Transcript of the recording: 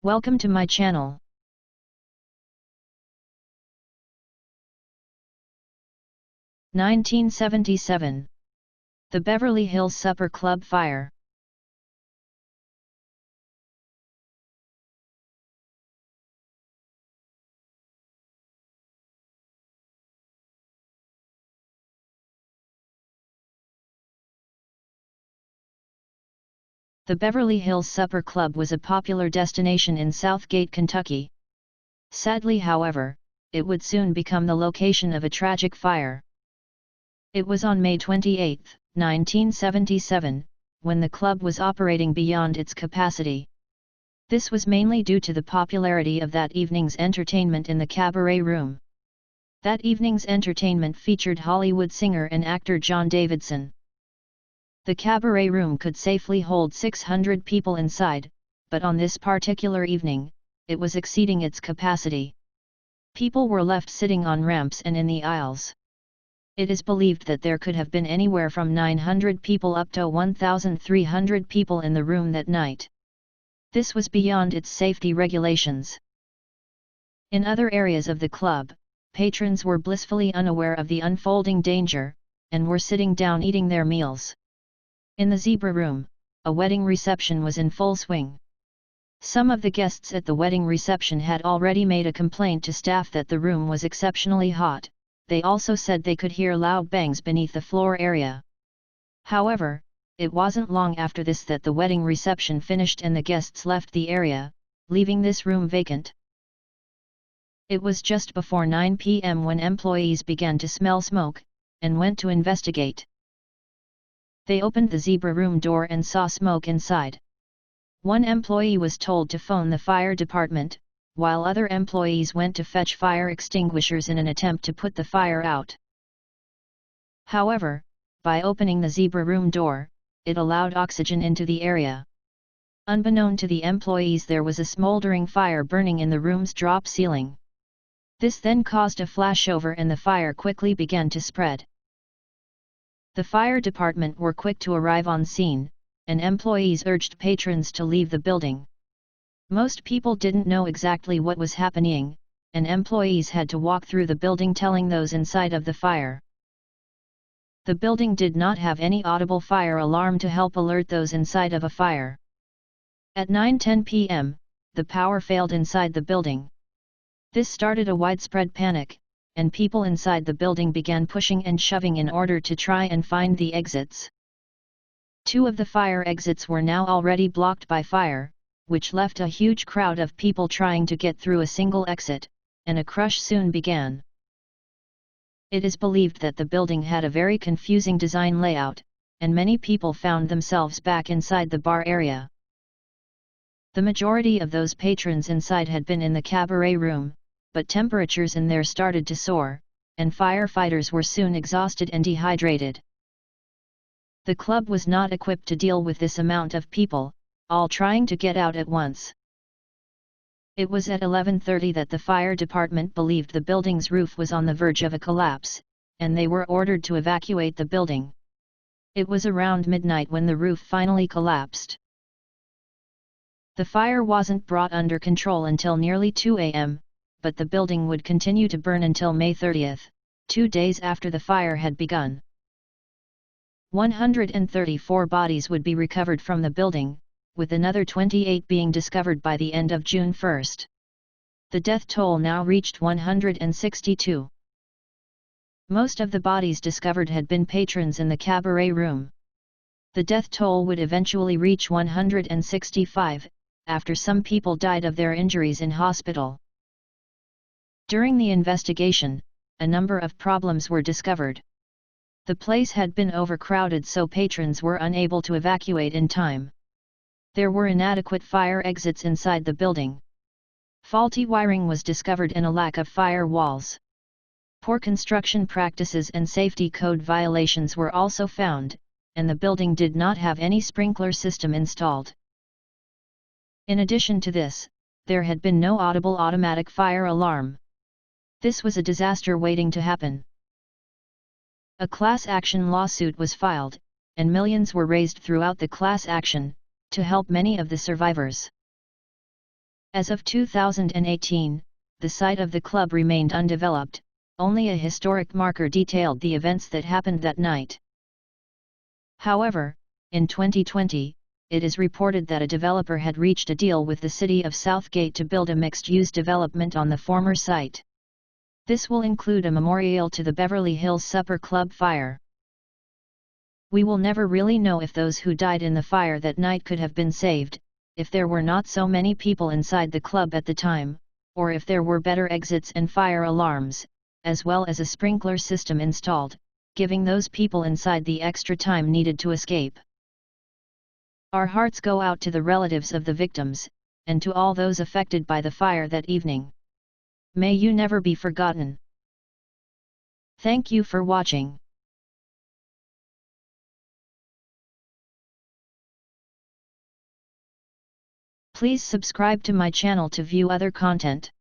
Welcome to my channel. (1977). The Beverly Hills Supper Club fire. The Beverly Hills Supper Club was a popular destination in Southgate, Kentucky. Sadly, however, it would soon become the location of a tragic fire. It was on May 28, 1977, when the club was operating beyond its capacity. This was mainly due to the popularity of that evening's entertainment in the cabaret room. That evening's entertainment featured Hollywood singer and actor John Davidson. The cabaret room could safely hold 600 people inside, but on this particular evening, it was exceeding its capacity. People were left sitting on ramps and in the aisles. It is believed that there could have been anywhere from 900 people up to 1,300 people in the room that night. This was beyond its safety regulations. In other areas of the club, patrons were blissfully unaware of the unfolding danger, and were sitting down eating their meals. In the Zebra Room, a wedding reception was in full swing. Some of the guests at the wedding reception had already made a complaint to staff that the room was exceptionally hot. They also said they could hear loud bangs beneath the floor area. However, it wasn't long after this that the wedding reception finished and the guests left the area, leaving this room vacant. It was just before 9 p.m. when employees began to smell smoke, and went to investigate. They opened the Zebra Room door and saw smoke inside. One employee was told to phone the fire department, while other employees went to fetch fire extinguishers in an attempt to put the fire out. However, by opening the Zebra Room door, it allowed oxygen into the area. Unbeknown to the employees, there was a smoldering fire burning in the room's drop ceiling. This then caused a flashover and the fire quickly began to spread. The fire department were quick to arrive on scene, and employees urged patrons to leave the building. Most people didn't know exactly what was happening, and employees had to walk through the building telling those inside of the fire. The building did not have any audible fire alarm to help alert those inside of a fire. At 9:10 p.m., the power failed inside the building. This started a widespread panic, and people inside the building began pushing and shoving in order to try and find the exits. Two of the fire exits were now already blocked by fire, which left a huge crowd of people trying to get through a single exit, and a crush soon began. It is believed that the building had a very confusing design layout, and many people found themselves back inside the bar area. The majority of those patrons inside had been in the cabaret room, but temperatures in there started to soar, and firefighters were soon exhausted and dehydrated. The club was not equipped to deal with this amount of people, all trying to get out at once. It was at 11:30 that the fire department believed the building's roof was on the verge of a collapse, and they were ordered to evacuate the building. It was around midnight when the roof finally collapsed. The fire wasn't brought under control until nearly 2 a.m., but the building would continue to burn until May 30, 2 days after the fire had begun. 134 bodies would be recovered from the building, with another 28 being discovered by the end of June 1. The death toll now reached 162. Most of the bodies discovered had been patrons in the cabaret room. The death toll would eventually reach 165, after some people died of their injuries in hospital. During the investigation, a number of problems were discovered. The place had been overcrowded, so patrons were unable to evacuate in time. There were inadequate fire exits inside the building. Faulty wiring was discovered and a lack of fire walls. Poor construction practices and safety code violations were also found, and the building did not have any sprinkler system installed. In addition to this, there had been no audible automatic fire alarm. This was a disaster waiting to happen. A class action lawsuit was filed, and millions were raised throughout the class action, to help many of the survivors. As of 2018, the site of the club remained undeveloped, only a historic marker detailed the events that happened that night. However, in 2020, it is reported that a developer had reached a deal with the city of Southgate to build a mixed-use development on the former site. This will include a memorial to the Beverley Hills Supper Club fire. We will never really know if those who died in the fire that night could have been saved, if there were not so many people inside the club at the time, or if there were better exits and fire alarms, as well as a sprinkler system installed, giving those people inside the extra time needed to escape. Our hearts go out to the relatives of the victims, and to all those affected by the fire that evening. May you never be forgotten. Thank you for watching. Please subscribe to my channel to view other content.